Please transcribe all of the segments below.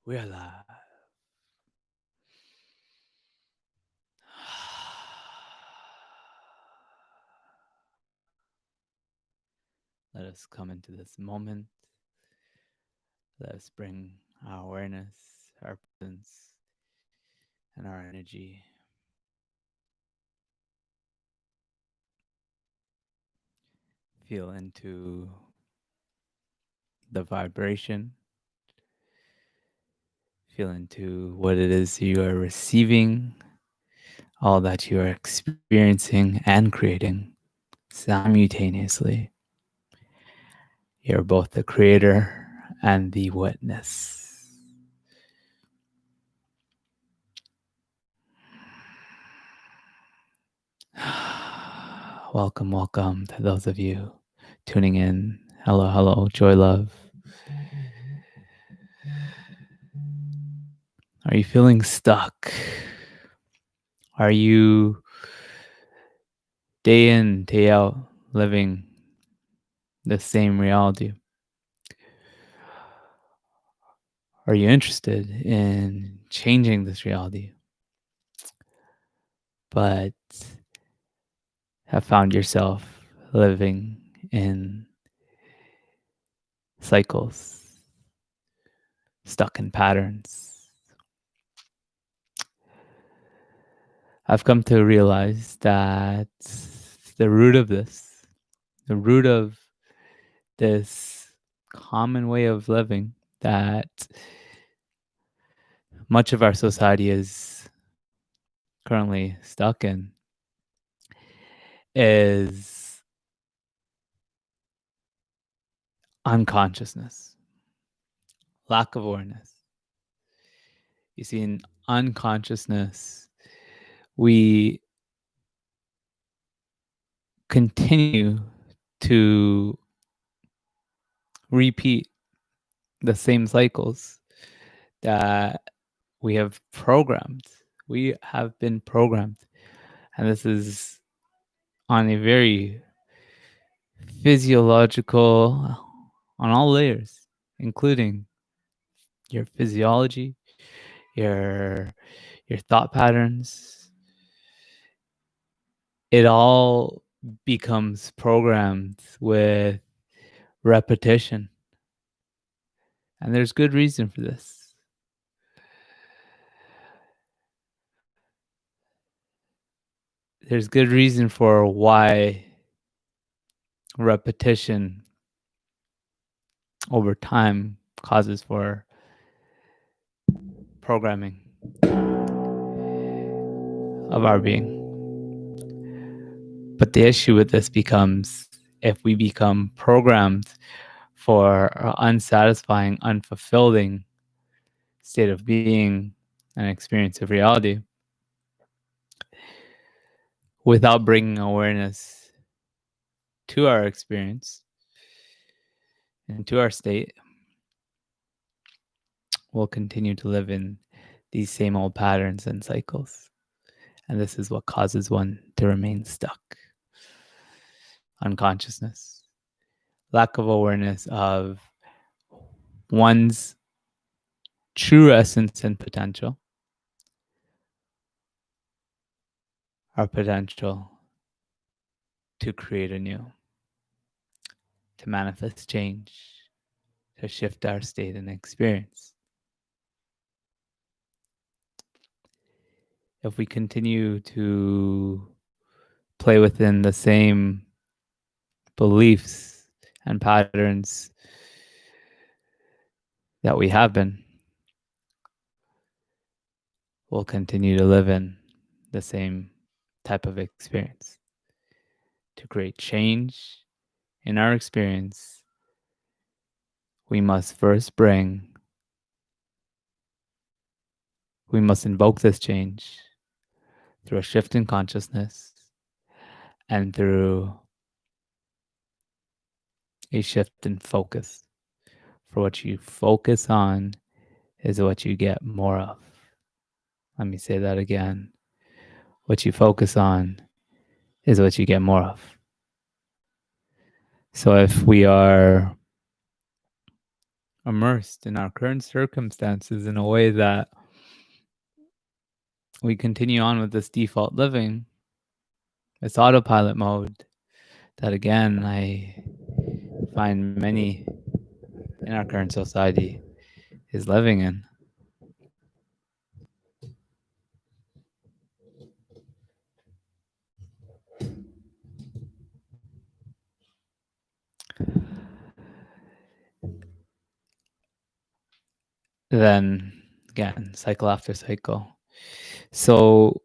We're alive. Let us come into this moment. Let us bring our awareness, our presence, and our energy. Feel into the vibration. Feel into what it is you are receiving, all that you are experiencing and creating simultaneously. You're both the creator and the witness. Welcome to those of you tuning in. Hello, joy, love. Are you feeling stuck? Are you day in, day out living the same reality? Are you interested in changing this reality, but have found yourself living in cycles, stuck in patterns? I've come to realize that the root of this common way of living that much of our society is currently stuck in is unconsciousness, lack of awareness. You see, in unconsciousness, we continue to repeat the same cycles that we have programmed. We have been programmed. And this is on a very physiological, on all layers, including your physiology, your thought patterns. It all becomes programmed with repetition. And there's good reason for this. There's good reason for why repetition over time causes for programming of our being. But the issue with this becomes if we become programmed for an unsatisfying, unfulfilling state of being and experience of reality without bringing awareness to our experience and to our state, we'll continue to live in these same old patterns and cycles. And this is what causes one to remain stuck. Unconsciousness, lack of awareness of one's true essence and potential, our potential to create anew, to manifest change, to shift our state and experience. If we continue to play within the same beliefs and patterns that we have been, we'll continue to live in the same type of experience. To create change in our experience, we must invoke this change through a shift in consciousness and through a shift in focus. For what you focus on is what you get more of. Let me say that again. What you focus on is what you get more of. So if we are immersed in our current circumstances in a way that we continue on with this default living, this autopilot mode that again I find many in our current society is living in. Then again, cycle after cycle. So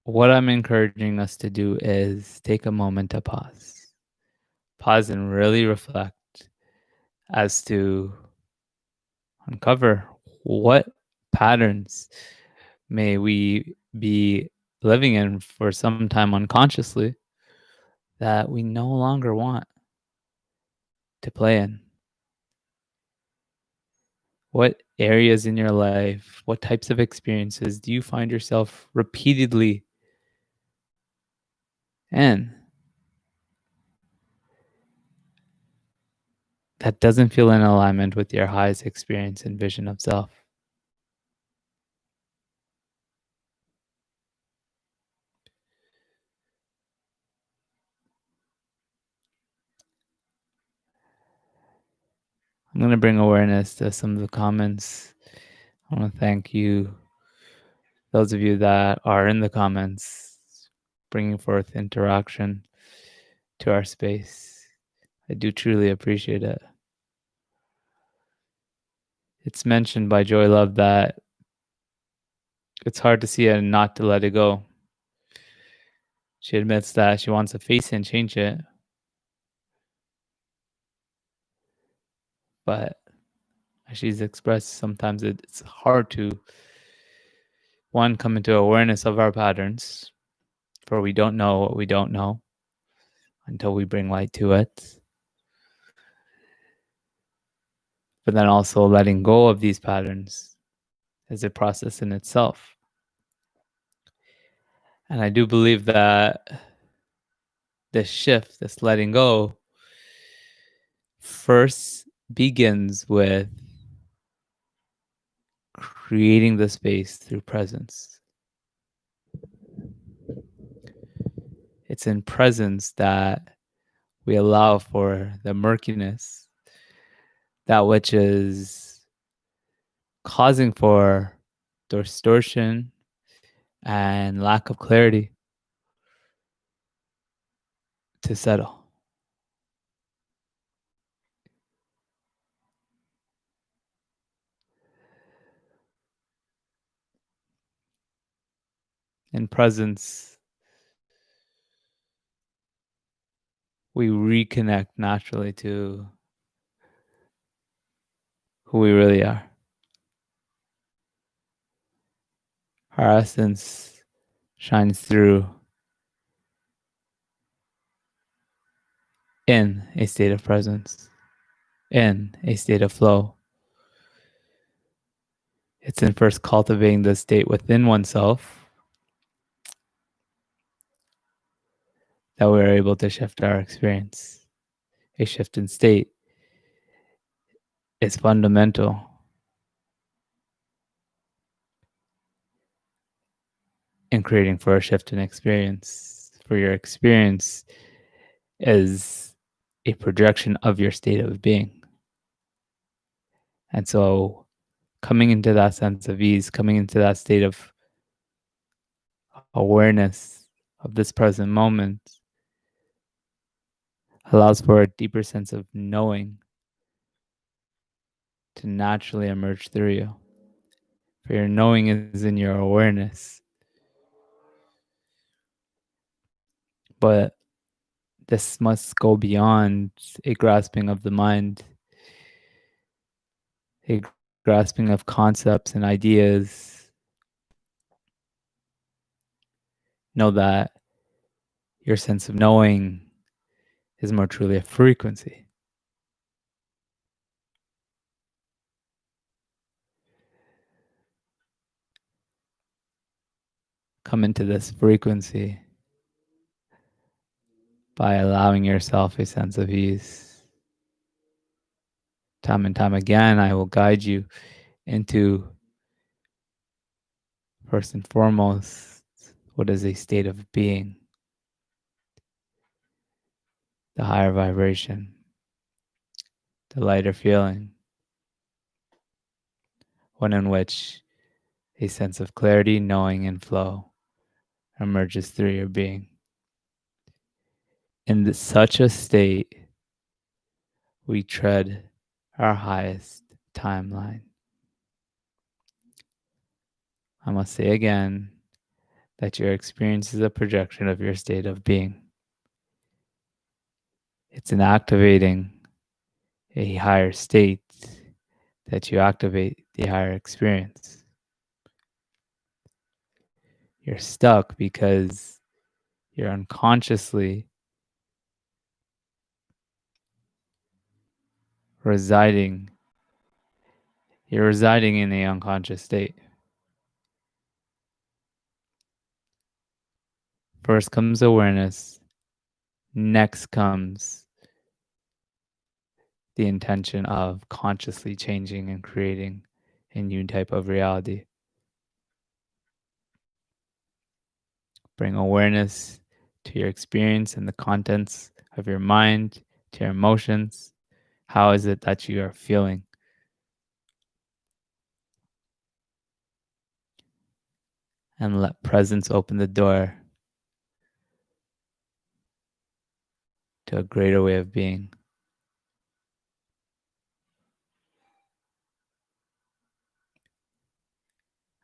what I'm encouraging us to do is take a moment to pause. Pause and really reflect as to uncover what patterns may we be living in for some time unconsciously that we no longer want to play in. What areas in your life, what types of experiences do you find yourself repeatedly in that doesn't feel in alignment with your highest experience and vision of self? I'm going to bring awareness to some of the comments. I want to thank you, those of you that are in the comments, bringing forth interaction to our space. I do truly appreciate it. It's mentioned by Joy Love that it's hard to see it and not to let it go. She admits that she wants to face it and change it, but as she's expressed, sometimes it's hard to, one, come into awareness of our patterns, for we don't know what we don't know until we bring light to it. But then also letting go of these patterns is a process in itself. And I do believe that this shift, this letting go, first begins with creating the space through presence. It's in presence that we allow for the murkiness, that which is causing for distortion and lack of clarity, to settle. In presence, we reconnect naturally to who we really are. Our essence shines through in a state of presence, in a state of flow. It's in first cultivating the state within oneself that we're able to shift our experience. A shift in state is fundamental in creating for a shift in experience. For your experience is a projection of your state of being. And so coming into that sense of ease, coming into that state of awareness of this present moment allows for a deeper sense of knowing to naturally emerge through you. For your knowing is in your awareness. But this must go beyond a grasping of the mind, a grasping of concepts and ideas. Know that your sense of knowing is more truly a frequency. Come into this frequency by allowing yourself a sense of ease, Time and time again, I will guide you into, first and foremost, what is a state of being, the higher vibration, the lighter feeling, one in which a sense of clarity, knowing, and flow emerges through your being. In such a state, we tread our highest timeline. I must say again that your experience is a projection of your state of being. It's in activating a higher state that you activate the higher experience. You're stuck because you're unconsciously residing. You're residing in the unconscious state. First comes awareness. Next comes the intention of consciously changing and creating a new type of reality. Bring awareness to your experience and the contents of your mind, to your emotions. How is it that you are feeling? And let presence open the door to a greater way of being.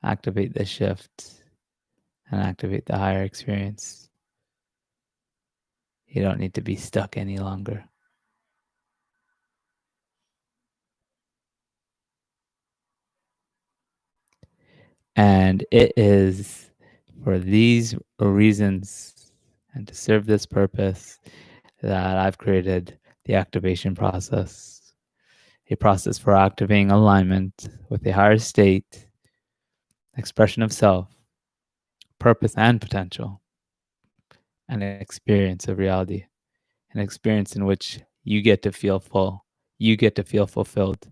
Activate the shift and activate the higher experience. You don't need to be stuck any longer. And it is for these reasons and to serve this purpose that I've created the activation process, a process for activating alignment with a higher state, expression of self, purpose and potential, and an experience of reality, an experience in which you get to feel full, you get to feel fulfilled,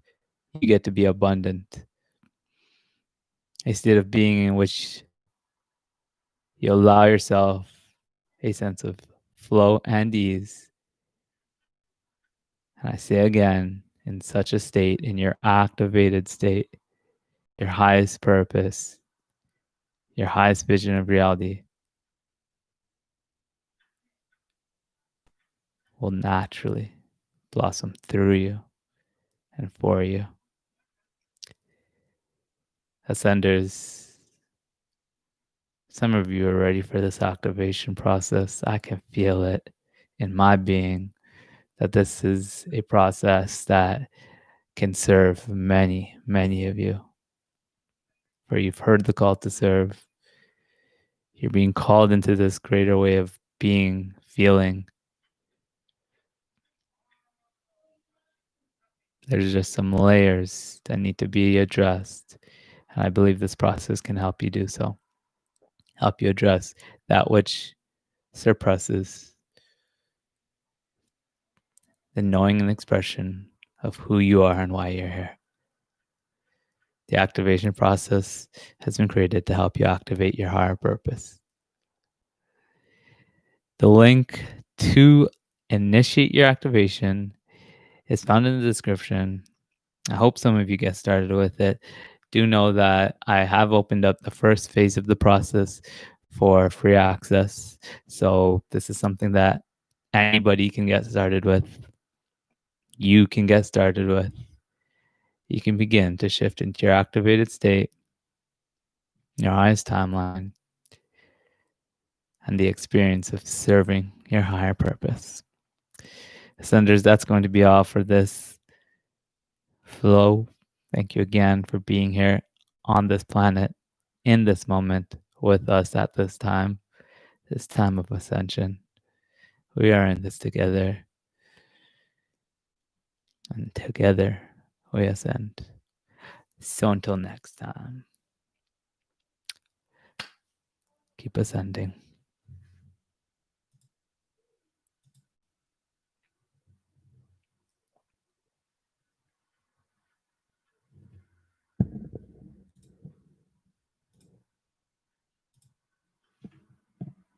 you get to be abundant, a state of being in which you allow yourself a sense of flow and ease. And I say again, in such a state, in your activated state, your highest purpose, your highest vision of reality will naturally blossom through you and for you. Ascenders, some of you are ready for this activation process. I can feel it in my being that this is a process that can serve many, many of you. For you've heard the call to serve. You're being called into this greater way of being, feeling. There's just some layers that need to be addressed. And I believe this process can help you do so. Help you address that which suppresses the knowing and expression of who you are and why you're here. The activation process has been created to help you activate your higher purpose. The link to initiate your activation is found in the description. I hope some of you get started with it. Do know that I have opened up the first phase of the process for free access. So this is something that anybody can get started with. You can get started with. You can begin to shift into your activated state, your highest timeline, and the experience of serving your higher purpose. Ascenders, that's going to be all for this flow. Thank you again for being here on this planet, in this moment, with us at this time of ascension. We are in this together, and together we ascend. So until next time, keep ascending.